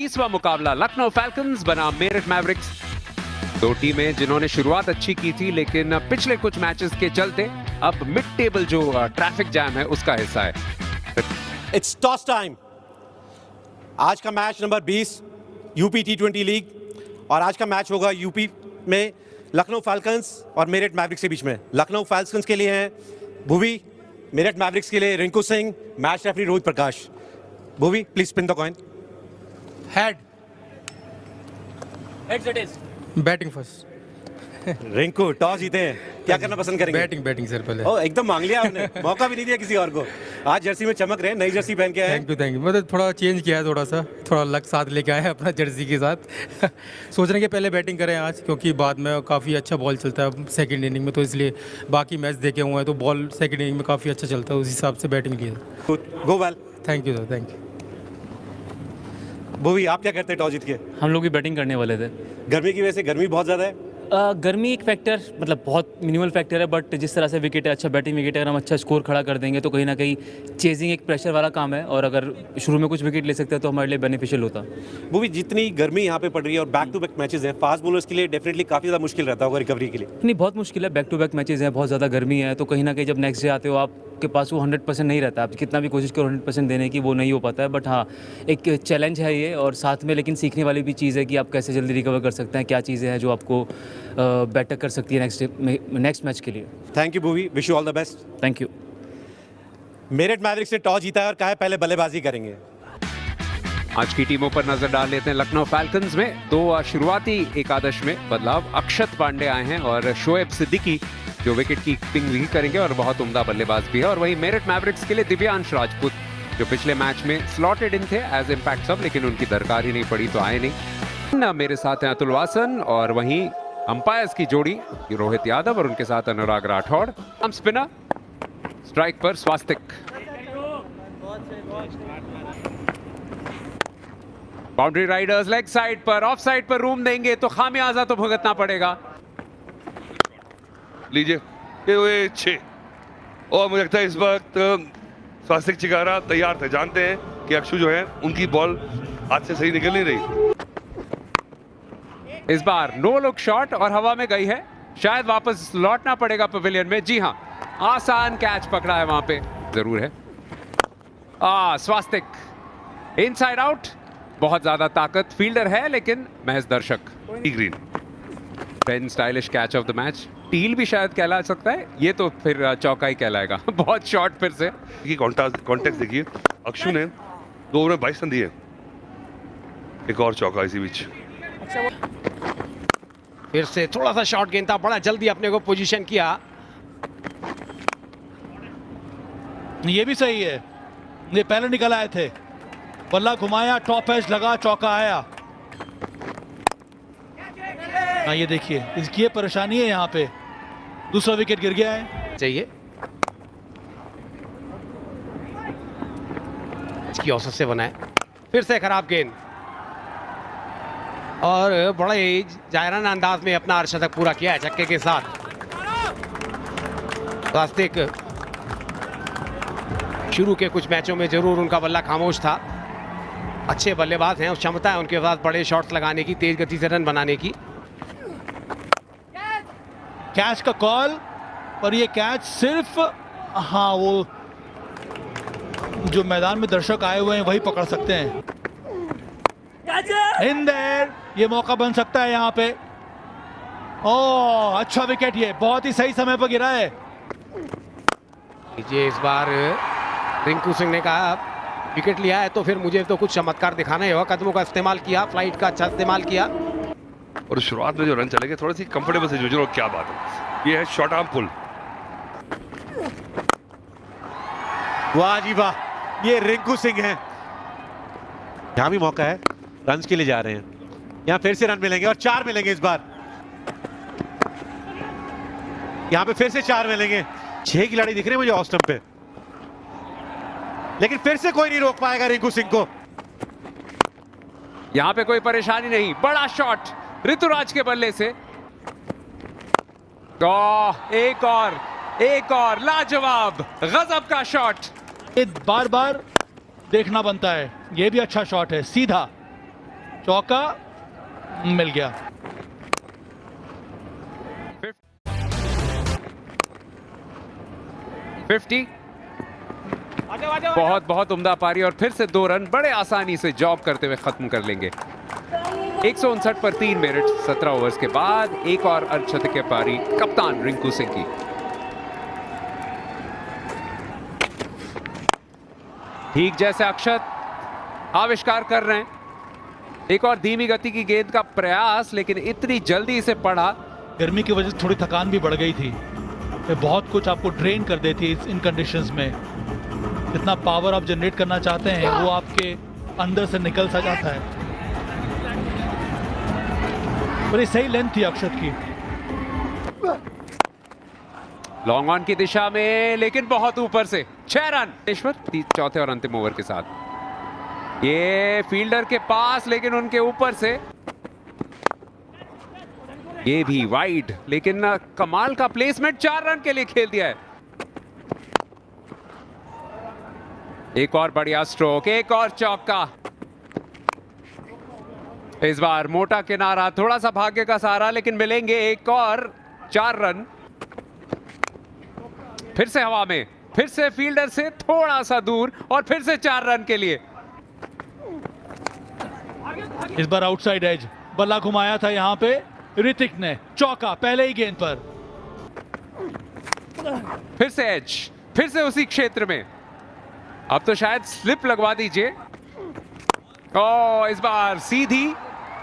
तीसरा मुकाबला लखनऊ फैल्कन्स बनाम मेरठ मैवरिक्स। दो टीमें जिन्होंने शुरुआत अच्छी की थी, लेकिन पिछले कुछ मैचेस के चलते अब मिड टेबल जो ट्रैफिक जैम है उसका हिस्सा है। It's toss time. आज का match number 20 UP T20 league, और आज का मैच होगा यूपी में लखनऊ फैल्कन्स और मेरठ मैवरिक्स के बीच में। लखनऊ फैल्कन्स के लिए हैं भुवी, मेरठ मैवरिक्स के लिए Rinku Singh, match referee Rohit Prakash. Bhuvi, please spin the coin. Head. Heads it is. Batting first. Rinku, toss जीते हैं, क्या करना पसंद करेंगे? बैटिंग सर पहले। ओ, एकदम मांग लिया आपने, मौका भी नहीं दिया किसी और को। आज जर्सी में चमक रहे हैं, नई जर्सी पहन के आए हैं। थैंक यू मतलब थोड़ा चेंज किया है, थोड़ा लक साथ लेके आए हैं अपना जर्सी के साथ। सोच रहे हैं कि पहले बैटिंग करें आज, क्योंकि बाद में काफ़ी अच्छा बॉल चलता है सेकंड इनिंग में, तो इसलिए बाकी मैच देखे हुए हैं तो बॉल सेकंड इनिंग में काफ़ी अच्छा चलता है, उस हिसाब से बैटिंग लिया। Go well. Thank you sir, thank you. Bhuvi, आप क्या करते हैं टॉस जीत के? हम लोग भी बैटिंग करने वाले थे। गर्मी की वजह से, गर्मी बहुत ज़्यादा है। गर्मी एक फैक्टर, मतलब बहुत मिनिमल फैक्टर है, बट जिस तरह से विकेट है, अच्छा बैटिंग विकेट है, अगर हम अच्छा स्कोर खड़ा कर देंगे तो कहीं ना कहीं चेजिंग एक प्रेशर वाला काम है, और अगर शुरू में कुछ विकेट ले सकते हैं तो हमारे लिए बेनिफिशियल होता। भुवी, जितनी गर्मी यहाँ पे पड़ रही है और बैक टू बैक मैचेस हैं, फास्ट बॉलर्स के लिए डेफिनेटली काफ़ी ज़्यादा मुश्किल रहता होगा रिकवरी के लिए। नहीं, बहुत मुश्किल है, बैक टू बैक मैचेस हैं, बहुत ज़्यादा गर्मी है, तो कहीं ना कहीं जब नेक्स्ट डे आते हो आपके पास वो 100% नहीं रहता। आप कितना भी कोशिश करो 100% देने की, वो नहीं हो पाता है। बट हाँ, एक चैलेंज है ये, और साथ में लेकिन सीखने वाली भी चीज़ है कि आप कैसे जल्दी रिकवर कर सकते हैं, क्या चीज़ें हैं जो आपको बेटर कर सकती है नेक्स्ट मैच के लिए। Thank you Bhuvi, wish you all the best. Thank you. Meerut Mavericks ने टॉस जीता है और कहा है पहले बल्लेबाजी करेंगे। आज की टीमों पर नजर डाल लेते हैं। लखनऊ फैल्कन्स में दो शुरुआती एकादश में बदलाव। अक्षत पांडे आए हैं और शोएब सिद्दीकी जो विकेट कीपिंग भी करेंगे और बहुत उम्दा बल्लेबाज भी है। और वहीं मेरठ मैवरिक्स के लिए दिव्यांश राजपूत जो पिछले मैच में स्लॉटेड इन थे एज इम्पैक्ट सब, लेकिन उनकी दरकार ही नहीं पड़ी तो आए नहीं। मेरे साथ हैं अतुल वासन, और वहीं अंपायर्स की जोड़ी रोहित यादव और उनके साथ अनुराग राठौड़। हम स्पिनर स्ट्राइक पर स्वास्तिक। बाउंड्री राइडर्स लेग साइड पर, ऑफ साइड पर रूम देंगे तो खामियाजा तो भुगतना पड़ेगा। लीजिए ये 6, और मुझे लगता है इस वक्त स्वास्तिक चिकारा तैयार थे, जानते हैं कि अक्षु जो है उनकी बॉल हाथ से सही निकल नहीं रही। इस बार नो लुक शॉट और हवा में गई है, शायद वापस लौटना पड़ेगा पवेलियन में। जी हां, आसान कैच पकड़ा है वहां पे, जरूर है। स्वास्तिक इनसाइड आउट, बहुत ज्यादा ताकत फील्डर है लेकिन महज दर्शक। Green pen stylish catch of the match, टील भी शायद कहला सकता है, ये तो फिर चौका ही कहलाएगा। बहुत शॉर्ट फिर से। कॉन्टेक्स्ट देखिए, अक्षु ने 2 ओवर में 22 रन दिए, एक और चौका इसी बीच। फिर से थोड़ा सा शॉर्ट गेंद था, बड़ा जल्दी अपने को पोजीशन किया। ये भी सही है, ये पहले निकल आए थे, बल्ला घुमाया, टॉप एज लगा, चौका आया। हाँ, ये देखिए, इसकी ये परेशानी है, यहाँ पे दूसरा विकेट गिर गया है। चाहिए इसकी औसत से बनाए, फिर से खराब गेंद, और बड़े ही जायराना अंदाज में अपना अर्धशतक पूरा किया है छक्के के साथ। स्वास्तिक शुरू के कुछ मैचों में जरूर उनका बल्ला खामोश था, अच्छे बल्लेबाज हैं, क्षमता है उनके पास बड़े शॉट्स लगाने की, तेज गति से रन बनाने की। कैच का कॉल, और ये कैच सिर्फ, हाँ, वो जो मैदान में दर्शक आए हुए हैं वही पकड़ सकते हैं। इन देयर, ये मौका बन सकता है यहाँ पे। ओह, अच्छा विकेट, ये बहुत ही सही समय पर गिरा है। ये इस बार रिंकू सिंह ने कहा विकेट लिया है तो फिर मुझे तो कुछ चमत्कार दिखाना ही होगा। कदमों का इस्तेमाल किया, फ्लाइट का अच्छा इस्तेमाल किया, और शुरुआत में जो रन चले गए थोड़ी सी कंफर्टेबल से जूझे, और क्या बात है, ये है शॉर्ट आर्म पुल। वाह जी वाह, ये रिंकू सिंह हैं। यहाँ भी मौका है, रन के लिए जा रहे हैं, यहाँ फिर से रन मिलेंगे और 4 मिलेंगे इस बार। यहाँ पे फिर से 4 मिलेंगे। 6 खिलाड़ी दिख रहे हैं मुझे ऑफ स्टंप पे, लेकिन फिर से कोई नहीं रोक पाएगा रिंकू सिंह को। यहां पे कोई परेशानी नहीं, बड़ा शॉट ऋतुराज के बल्ले से। एक और लाजवाब गजब का शॉट। ये बार बार देखना बनता है, ये भी अच्छा शॉट है, सीधा। चौका मिल गया। 50। बहुत बहुत उम्दा पारी और फिर से 2 रन बड़े आसानी से जॉब करते हुए खत्म कर लेंगे। 159 पर 3 मिनट 17 ओवर्स के बाद एक और अर्धशतकीय पारी कप्तान रिंकू सिंह की। ठीक जैसे अक्षत आविष्कार कर रहे हैं, एक और धीमी गति की गेंद का प्रयास, लेकिन इतनी जल्दी इसे पढ़ा। गर्मी की वजह से थोड़ी थकान भी बढ़ गई थी, ये बहुत कुछ आपको ड्रेन कर देती है इन कंडीशंस में। जितना पावर आप जनरेट करना चाहते हैं वो आपके अंदर से निकल सा जाता है। पर ये सही लेंथ थी अक्षत की। लॉन्ग ऑन की दिशा में, लेकिन बहुत ऊपर से 6 रन। चौथे और अंतिम ओवर के साथ ये फील्डर के पास, लेकिन उनके ऊपर से ये भी वाइड, लेकिन कमाल का प्लेसमेंट, 4 रन के लिए खेल दिया है। एक और बढ़िया स्ट्रोक, एक और चौका। इस बार मोटा किनारा, थोड़ा सा भाग्य का सहारा, लेकिन मिलेंगे एक और 4 रन। फिर से हवा में, फिर से फील्डर से थोड़ा सा दूर और फिर से 4 रन के लिए। इस बार आउटसाइड एज बल्ला घुमाया था यहां पे ऋतिक ने, चौका पहले ही गेंद पर। फिर से एज, फिर से उसी क्षेत्र में। अब तो शायद स्लिप लगवा दीजिए। इस बार सीधी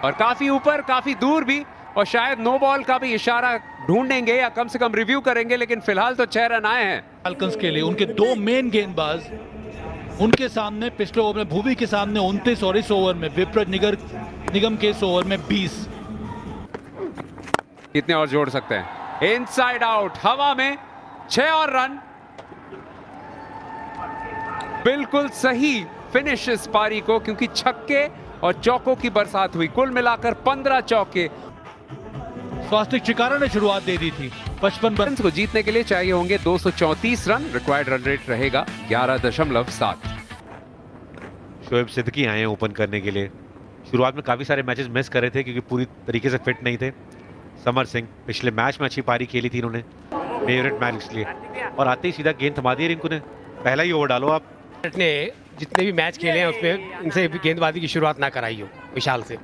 और काफी ऊपर, काफी दूर भी, और शायद नो बॉल का भी इशारा ढूंढेंगे या कम से कम रिव्यू करेंगे, लेकिन फिलहाल तो 6 रन आए हैं फाल्कन्स के लिए। उनके 2 मेन गेंदबाज उनके सामने पिछले ओवर में भुवी के सामने 29 और इस ओवर में विप्रज निगम के इस ओवर में 20। कितने और जोड़ सकते हैं? इनसाइड आउट, हवा में 6 और रन। बिल्कुल सही फिनिश इस पारी को, क्योंकि छक्के और चौकों की बरसात हुई। कुल मिलाकर 15 चौके। स्वास्तिक चिकारा ने शुरुआत दे दी थी। 55 रन को जीतने के लिए चाहिए होंगे 234 रन। रिक्वायर्ड रन रेट रहेगा 11.7। शोएब सिद्दीकी आए हैं ओपन करने के लिए। शुरुआत में काफ़ी सारे मैचेस मिस करे थे क्योंकि पूरी तरीके से फिट नहीं थे। समर सिंह पिछले मैच में अच्छी पारी खेली थी इन्होंने मेवरेट मैच के लिए, और आते ही सीधा गेंद थमा दी रिंकू ने। पहला ही ओवर डालो आप। ने जितने भी मैच खेले हैं उसमें इनसे गेंदबाजी की शुरुआत ना कराई हो विशाल से।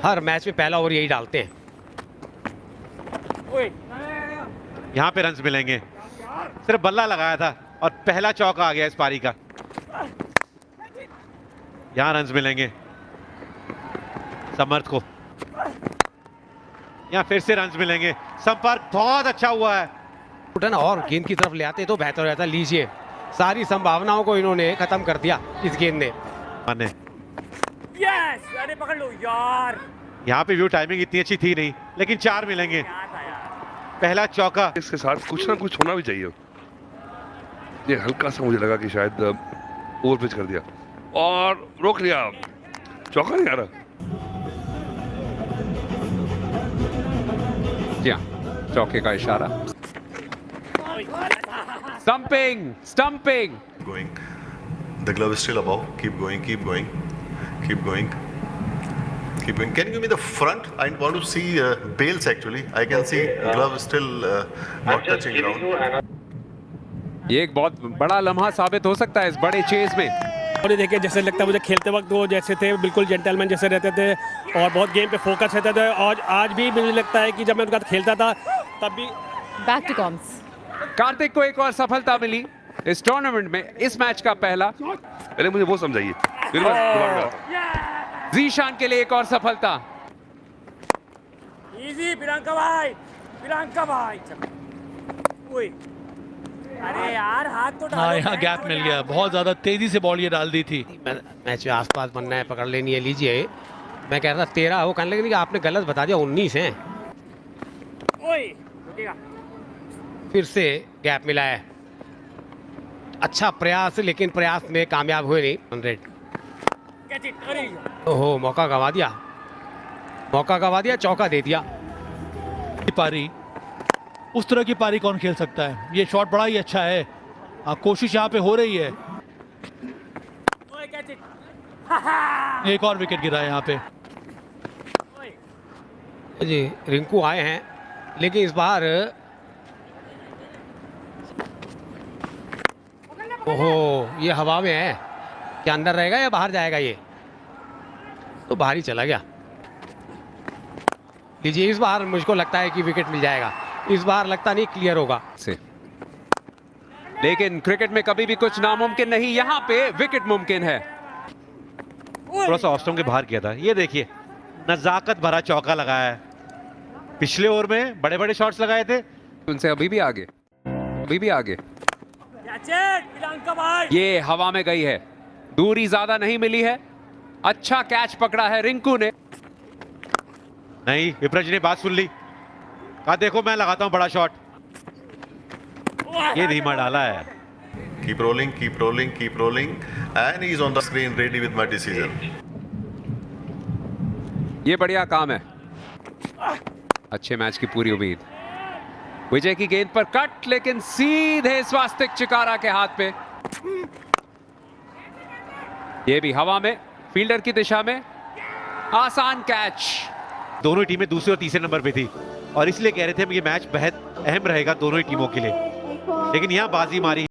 हर मैच में पहला ओवर यही डालते हैं। यहाँ पे रन्स मिलेंगे। सिर्फ बल्ला लगाया था और पहला चौका आ गया इस पारी का। यहाँ रन्स मिलेंगे समर्थ को। यहाँ फिर से रन्स मिलेंगे। संपर्क बहुत अच्छा हुआ है। और गेंद की तरफ ले आते तो बेहतर रहता। लीजिए, सारी संभावनाओं को इन्होंने खत्म कर दिया इस गेंद ने। यस, अरे पकड़ लो यार। यहाँ पे व्यू टाइमिंग इतनी अच्छी थी नहीं, लेकिन 4 मिलेंगे। पहला चौका। इसके साथ कुछ ना कुछ होना भी चाहिए। ये हल्का सा मुझे लगा कि शायद ओवर पिच कर दिया और रोक लिया। चौका नहीं आ रहा। चौके का इशारा। Stumping. Going. The glove is still above. Keep going. Keep going. Keep going. Keep going. Can you give me the front? I want to see Bales actually. I can see glove is still not touching ground. ये एक बहुत बड़ा लम्हा साबित हो सकता है इस बड़े चेज में। और ये देखिए, जैसे लगता है मुझे खेलते वक्त वो जैसे थे, बिल्कुल जेंटलमैन जैसे रहते थे और बहुत गेम पे फोकस रहते थे। और आज भी मुझे लगता है कि जब मैं उनका खेलता था तब भी। Back to corms. कार्तिक को एक और सफलता मिली इस टूर्नामेंट में। इस मैच का पहला। पहले मुझे वो समझाइए। जीशान के लिए एक और सफलता। इजी प्रियंका भाई। ओए, अरे यार हाथ तो डालो। हाँ, यहाँ गैप मिल गया। बहुत ज्यादा तेजी से बॉल ये डाल दी थी। मैच में आसपास बनना है, पकड़ लेनी है। लीजिए, मैं कह रहा था 13 हो, कहने लगे कि आपने गलत बता दिया, 19 हैं। फिर से गैप मिला है। अच्छा प्रयास, लेकिन प्रयास में कामयाब हुए नहीं। 100। ओहो, मौका गवा दिया। चौका दे दिया। पारी, उस तरह की पारी कौन खेल सकता है? ये शॉट बड़ा ही अच्छा है। कोशिश यहाँ पे हो रही है। एक और विकेट गिरा है यहाँ पे। जी रिंकू आए हैं, लेकिन इस बार ओहो ये हवा में है, क्या अंदर रहेगा या बाहर जाएगा? ये तो बाहर ही चला गया। लीजिए, इस बार मुझको लगता है कि विकेट मिल जाएगा, इस बार लगता नहीं क्लियर होगा से। लेकिन क्रिकेट में कभी भी कुछ नामुमकिन नहीं, यहाँ पे विकेट मुमकिन है। थोड़ा सा ऑफ स्टंप के बाहर किया था। ये देखिए नजाकत भरा चौका लगाया है। पिछले ओवर में बड़े बड़े शॉट्स लगाए थे, उनसे अभी भी आगे, अभी भी आगे। ये हवा में गई है, दूरी ज्यादा नहीं मिली है। अच्छा कैच पकड़ा है रिंकू ने। नहीं, विपरज ने बात सुन ली, कहा देखो मैं लगाता हूं बड़ा शॉट, ये धीमा डाला है। Keep rolling, keep rolling, keep rolling. And he's on the screen ready with my decision. ये बढ़िया काम है, अच्छे मैच की पूरी उम्मीद। विजय की गेंद पर कट, लेकिन सीधे स्वास्तिक चिकारा के हाथ पे। ये भी हवा में, फील्डर की दिशा में, आसान कैच। दोनों ही टीमें दूसरे और तीसरे नंबर पे थी और इसलिए कह रहे थे ये मैच बेहद अहम रहेगा दोनों ही टीमों के लिए, लेकिन यहां बाजी मारी